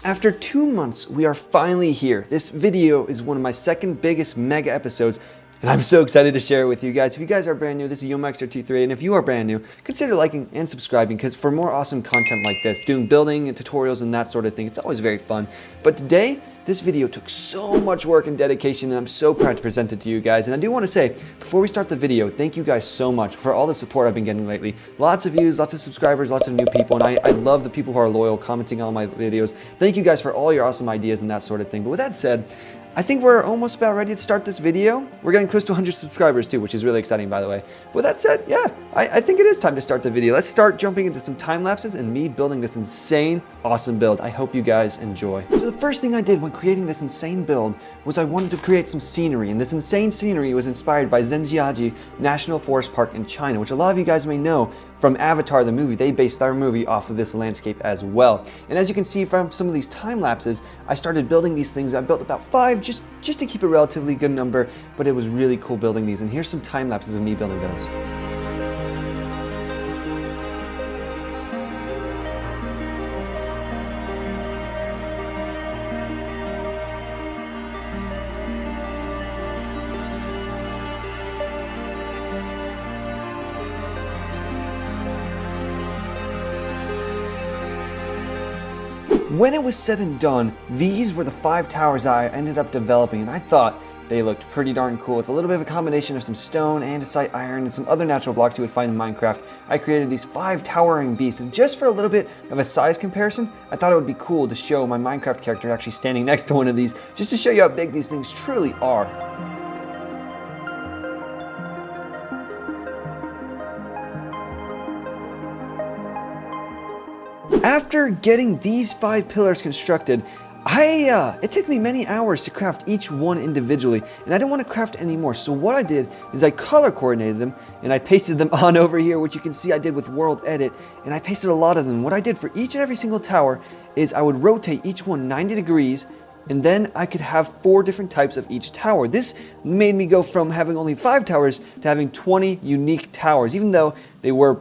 After 2 months, we are finally here. This video is one of my second biggest mega episodes, and I'm so excited to share it with you guys. If you guys are brand new, this is YoMaxer23, and if you are brand new, consider liking and subscribing, because for more awesome content like this, doing building and tutorials and that sort of thing, it's always very fun. But today, this video took so much work and dedication, and I'm so proud to present it to you guys. And I do want to say, before we start the video, thank you guys so much for all the support I've been getting lately. Lots of views, lots of subscribers, lots of new people, and I love the people who are loyal, commenting on my videos. Thank you guys for all your awesome ideas and that sort of thing. But with that said, I think we're almost about ready to start this video. We're getting close to 100 subscribers too, which is really exciting, by the way. But with that said, yeah, I think it is time to start the video. Let's start jumping into some time lapses and me building this insane, awesome build. I hope you guys enjoy. So the first thing I did when creating this insane build was I wanted to create some scenery, and this insane scenery was inspired by Zhenjiaji National Forest Park in China, which a lot of you guys may know from Avatar the movie. They based their movie off of this landscape as well. And as you can see from some of these time lapses, I started building these things. I built about 5 just to keep a relatively good number, but it was really cool building these. And here's some time lapses of me building those. When it was said and done, these were the 5 towers I ended up developing, and I thought they looked pretty darn cool. With a little bit of a combination of some stone, andesite, iron, and some other natural blocks you would find in Minecraft, I created these 5 towering beasts. And just for a little bit of a size comparison, I thought it would be cool to show my Minecraft character actually standing next to one of these, just to show you how big these things truly are. After getting these 5 pillars constructed, it took me many hours to craft each one individually, and I didn't want to craft any more. So what I did is I color coordinated them, and I pasted them on over here, which you can see I did with World Edit, and I pasted a lot of them. What I did for each and every single tower is I would rotate each one 90 degrees, and then I could have 4 different types of each tower. This made me go from having only 5 towers to having 20 unique towers, even though they're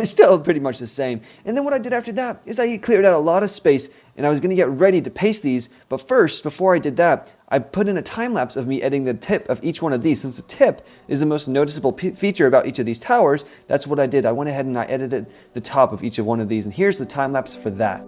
still pretty much the same. And then what I did after that is I cleared out a lot of space, and I was going to get ready to paste these. But first, before I did that, I put in a time lapse of me editing the tip of each one of these. Since the tip is the most noticeable feature about each of these towers, that's what I did. I went ahead and I edited the top of each of one of these, and here's the time lapse for that.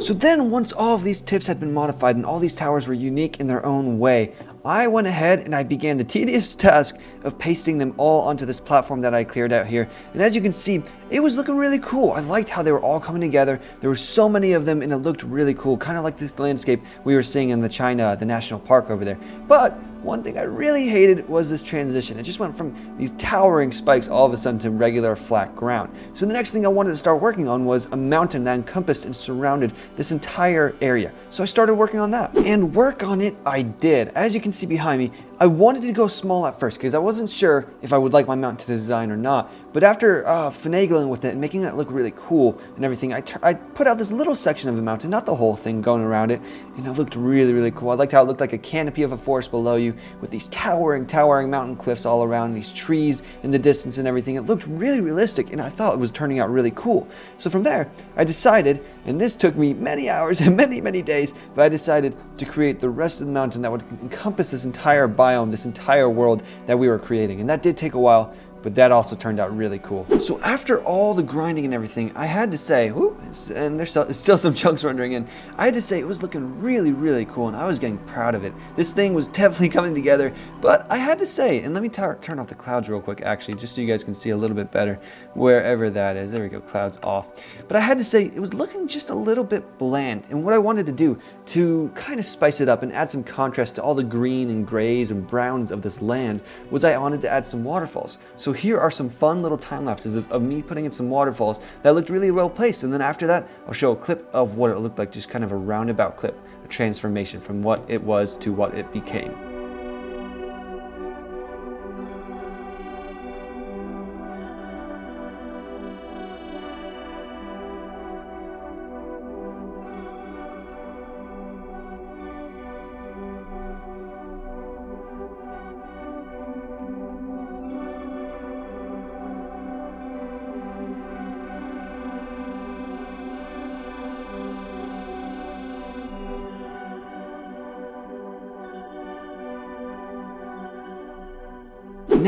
So then, once all of these tips had been modified and all these towers were unique in their own way, I went ahead and I began the tedious task of pasting them all onto this platform that I cleared out here. And as you can see, it was looking really cool. I liked how they were all coming together. There were so many of them, and it looked really cool, kind of like this landscape we were seeing in the national park over there. But one thing I really hated was this transition. It just went from these towering spikes all of a sudden to regular flat ground. So the next thing I wanted to start working on was a mountain that encompassed and surrounded this entire area. So I started working on that, and work on it I did. As you can see behind me, I wanted to go small at first because I wasn't sure if I would like my mountain to design or not. But after finagling with it and making it look really cool and everything, I put out this little section of the mountain, not the whole thing going around it, and it looked really, really cool. I liked how it looked like a canopy of a forest below you with these towering mountain cliffs all around, these trees in the distance and everything. It looked really realistic, and I thought it was turning out really cool. So from there, I decided, and this took me many hours and many days, but I decided to create the rest of the mountain that would encompass this entire biome, this entire world that we were creating. And that did take a while, but that also turned out really cool. So after all the grinding and everything, I had to say, and there's still some chunks rendering in, I had to say it was looking really, really cool, and I was getting proud of it. This thing was definitely coming together, but I had to say, and let me turn off the clouds real quick actually, just so you guys can see a little bit better wherever that is. There we go, clouds off. But I had to say it was looking just a little bit bland, and what I wanted to do to kind of spice it up and add some contrast to all the green and grays and browns of this land was I wanted to add some waterfalls. So here are some fun little time lapses of me putting in some waterfalls that looked really well placed, and then after that I'll show a clip of what it looked like, just kind of a roundabout clip, a transformation from what it was to what it became.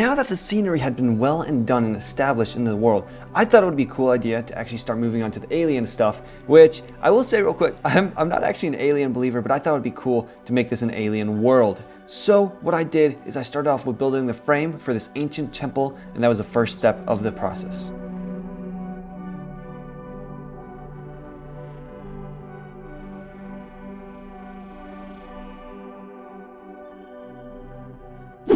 Now that the scenery had been well and done and established in the world, I thought it would be a cool idea to actually start moving on to the alien stuff, which I will say real quick, I'm not actually an alien believer, but I thought it would be cool to make this an alien world. So what I did is I started off with building the frame for this ancient temple, and that was the first step of the process.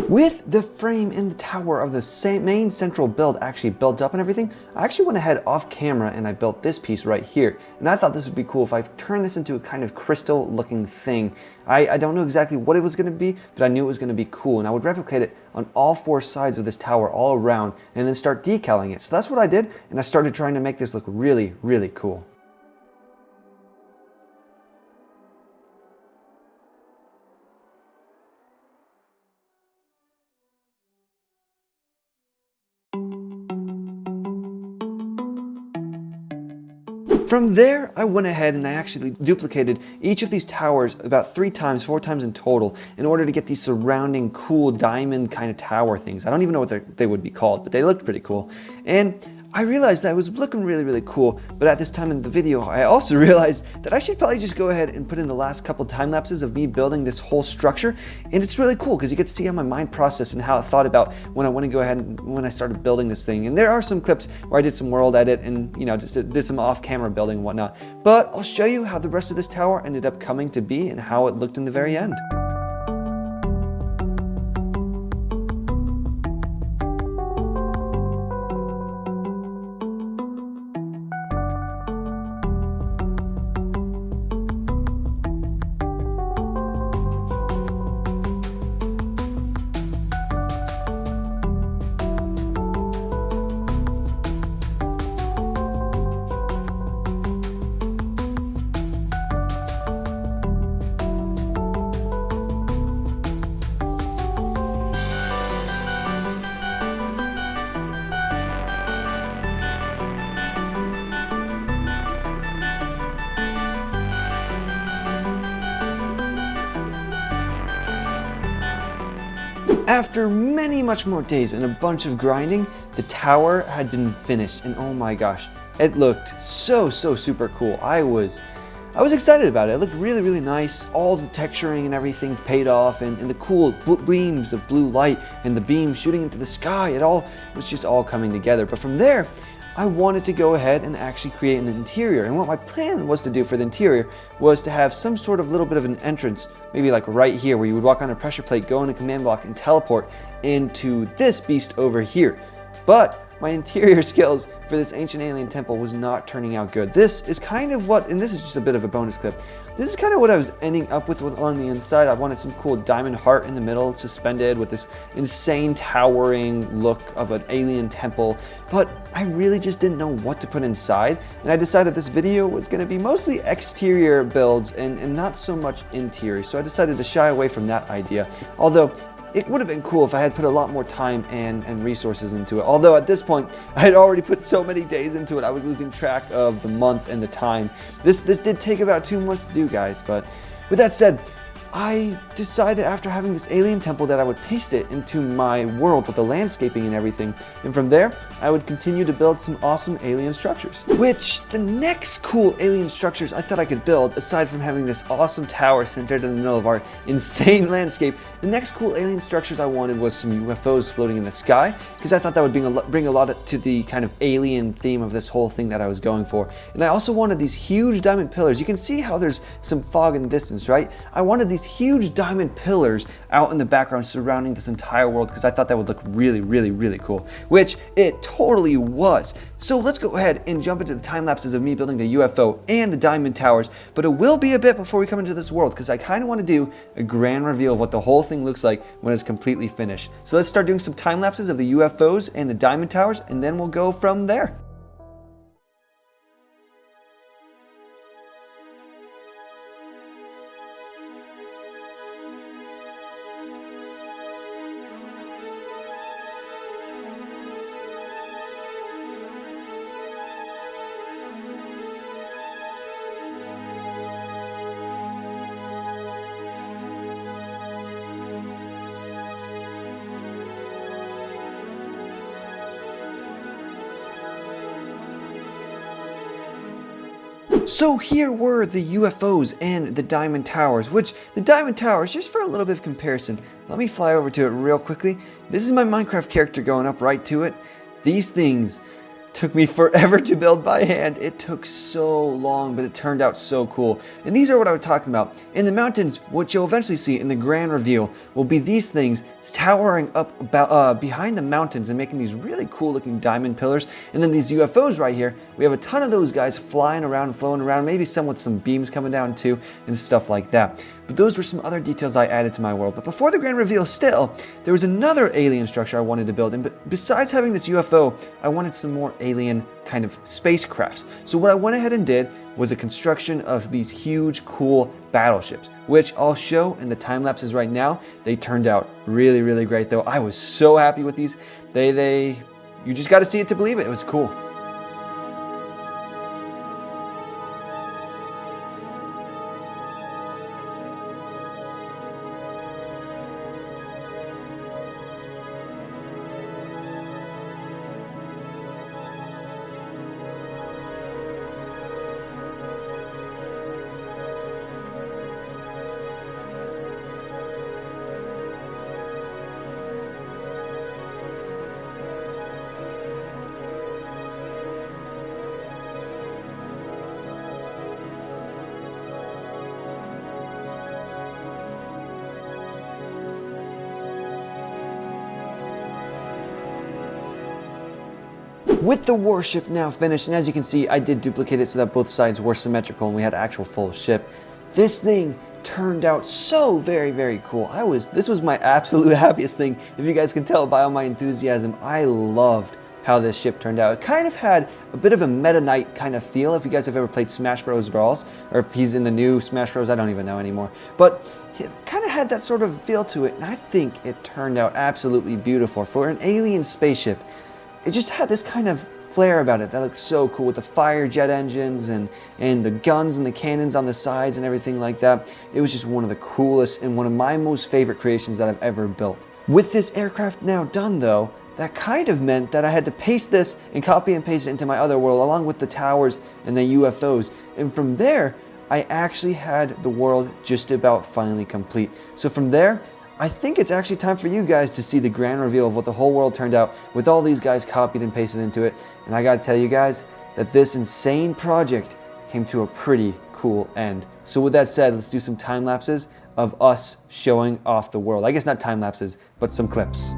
With the frame and the tower of the same main central build actually built up and everything, I actually went ahead off camera and I built this piece right here. And I thought this would be cool if I turned this into a kind of crystal looking thing. I don't know exactly what it was going to be, but I knew it was going to be cool. And I would replicate it on all four sides of this tower all around and then start decaling it. So that's what I did, and I started trying to make this look really, really cool. From there, I went ahead and I actually duplicated each of these towers about 3 times, 4 times in total, in order to get these surrounding cool diamond kind of tower things. I don't even know what they would be called, but they looked pretty cool. And I realized that it was looking really, really cool, but at this time in the video, I also realized that I should probably just go ahead and put in the last couple time lapses of me building this whole structure. And it's really cool because you get to see how my mind processed and how I thought about when I want to go ahead and when I started building this thing. And there are some clips where I did some world edit and, you know, just did some off-camera building and whatnot. But I'll show you how the rest of this tower ended up coming to be and how it looked in the very end. After many much more days and a bunch of grinding, the tower had been finished, and oh my gosh, it looked so super cool. I was excited about it. It looked really, really nice. All the texturing and everything paid off, and the cool gleams of blue light and the beams shooting into the sky. It was just all coming together. But from there, I wanted to go ahead and actually create an interior. And what my plan was to do for the interior was to have some sort of little bit of an entrance, maybe like right here, where you would walk on a pressure plate, go in a command block, and teleport into this beast over here. But my interior skills for this ancient alien temple was not turning out good. This is kind of what, and this is just a bit of a bonus clip, this is kind of what I was ending up with on the inside. I wanted some cool diamond heart in the middle, suspended with this insane towering look of an alien temple, but I really just didn't know what to put inside, and I decided this video was going to be mostly exterior builds and not so much interior, so I decided to shy away from that idea, although it would have been cool if I had put a lot more time and resources into it. Although at this point, I had already put so many days into it, I was losing track of the month and the time. This did take about 2 months to do, guys. But with that said, I decided after having this alien temple that I would paste it into my world with the landscaping and everything. And from there, I would continue to build some awesome alien structures. Which, the next cool alien structures I thought I could build, aside from having this awesome tower centered in the middle of our insane landscape, the next cool alien structures I wanted was some UFOs floating in the sky, because I thought that would bring a lot to the kind of alien theme of this whole thing that I was going for. And I also wanted these huge diamond pillars. You can see how there's some fog in the distance, right? I wanted these huge diamond pillars out in the background surrounding this entire world because I thought that would look really, really, really cool, which it totally was. So let's go ahead and jump into the time lapses of me building the UFO and the diamond towers, but it will be a bit before we come into this world because I kind of want to do a grand reveal of what the whole thing looks like when it's completely finished. So let's start doing some time lapses of the UFOs and the diamond towers, and then we'll go from there. So here were the UFOs and the Diamond Towers, which the Diamond Towers, just for a little bit of comparison, let me fly over to it real quickly. This is my Minecraft character going up right to it. These things took me forever to build by hand. It took so long, but it turned out so cool. And these are what I was talking about. In the mountains, what you'll eventually see in the grand reveal will be these things towering up about, behind the mountains and making these really cool looking diamond pillars. And then these UFOs right here, we have a ton of those guys flying around and flowing around, maybe some with some beams coming down too, and stuff like that. But those were some other details I added to my world. But before the grand reveal still, there was another alien structure I wanted to build. And besides having this UFO, I wanted some more alien kind of spacecrafts. So what I went ahead and did was a construction of these huge, cool battleships, which I'll show in the time lapses right now. They turned out really, really great though. I was so happy with these. You just got to see it to believe it. It was cool. With the warship now finished, and as you can see, I did duplicate it so that both sides were symmetrical and we had actual full ship. This thing turned out so very, very cool. This was my absolute happiest thing. If you guys can tell by all my enthusiasm, I loved how this ship turned out. It kind of had a bit of a Meta Knight kind of feel, if you guys have ever played Smash Bros. Brawls, or if he's in the new Smash Bros, I don't even know anymore. But it kind of had that sort of feel to it, and I think it turned out absolutely beautiful. For an alien spaceship, it just had this kind of flair about it that looked so cool, with the fire jet engines and the guns and the cannons on the sides and everything like that. It was just one of the coolest and one of my most favorite creations that I've ever built. With this aircraft now done though, that kind of meant that I had to paste this and copy and paste it into my other world along with the towers and the UFOs. And from there, I actually had the world just about finally complete. So from there, I think it's actually time for you guys to see the grand reveal of what the whole world turned out with all these guys copied and pasted into it. And I gotta tell you guys that this insane project came to a pretty cool end. So with that said, let's do some time lapses of us showing off the world. I guess not time lapses, but some clips.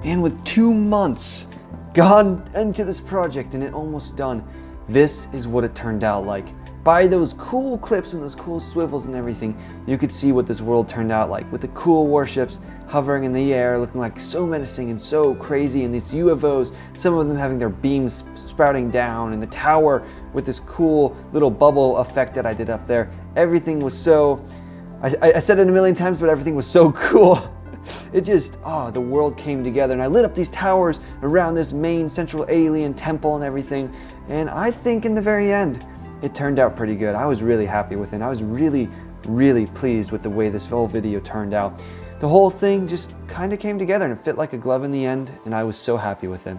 And with 2 months gone into this project and it almost done, this is what it turned out like. By those cool clips and those cool swivels and everything, you could see what this world turned out like, with the cool warships hovering in the air, looking like so menacing and so crazy, and these UFOs, some of them having their beams sprouting down, and the tower with this cool little bubble effect that I did up there. Everything was so, I said it a million times, but everything was so cool. It just, the world came together, and I lit up these towers around this main central alien temple and everything, and I think in the very end, it turned out pretty good. I was really happy with it. I was really, really pleased with the way this whole video turned out. The whole thing just kind of came together and it fit like a glove in the end, and I was so happy with it.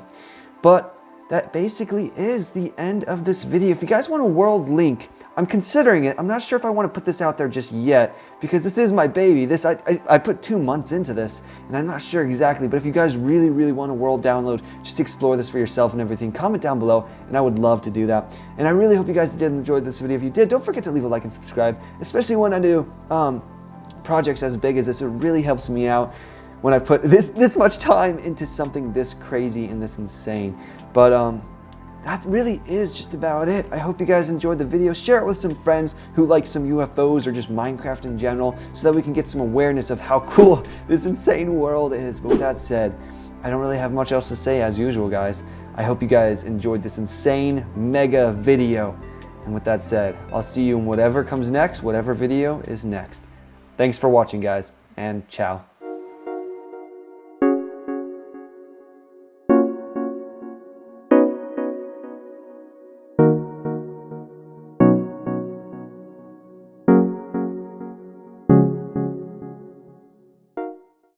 But that basically is the end of this video. If you guys want a world link, I'm considering it. I'm not sure if I want to put this out there just yet, because this is my baby. I put 2 months into this, and I'm not sure exactly, but if you guys really, really want a world download, just explore this for yourself and everything, comment down below, and I would love to do that. And I really hope you guys did enjoy this video. If you did, don't forget to leave a like and subscribe, especially when I do projects as big as this. It really helps me out when I put this much time into something this crazy and this insane. But that really is just about it. I hope you guys enjoyed the video. Share it with some friends who like some UFOs or just Minecraft in general, so that we can get some awareness of how cool this insane world is. But with that said, I don't really have much else to say as usual, guys. I hope you guys enjoyed this insane mega video. And with that said, I'll see you in whatever comes next, whatever video is next. Thanks for watching, guys, and ciao.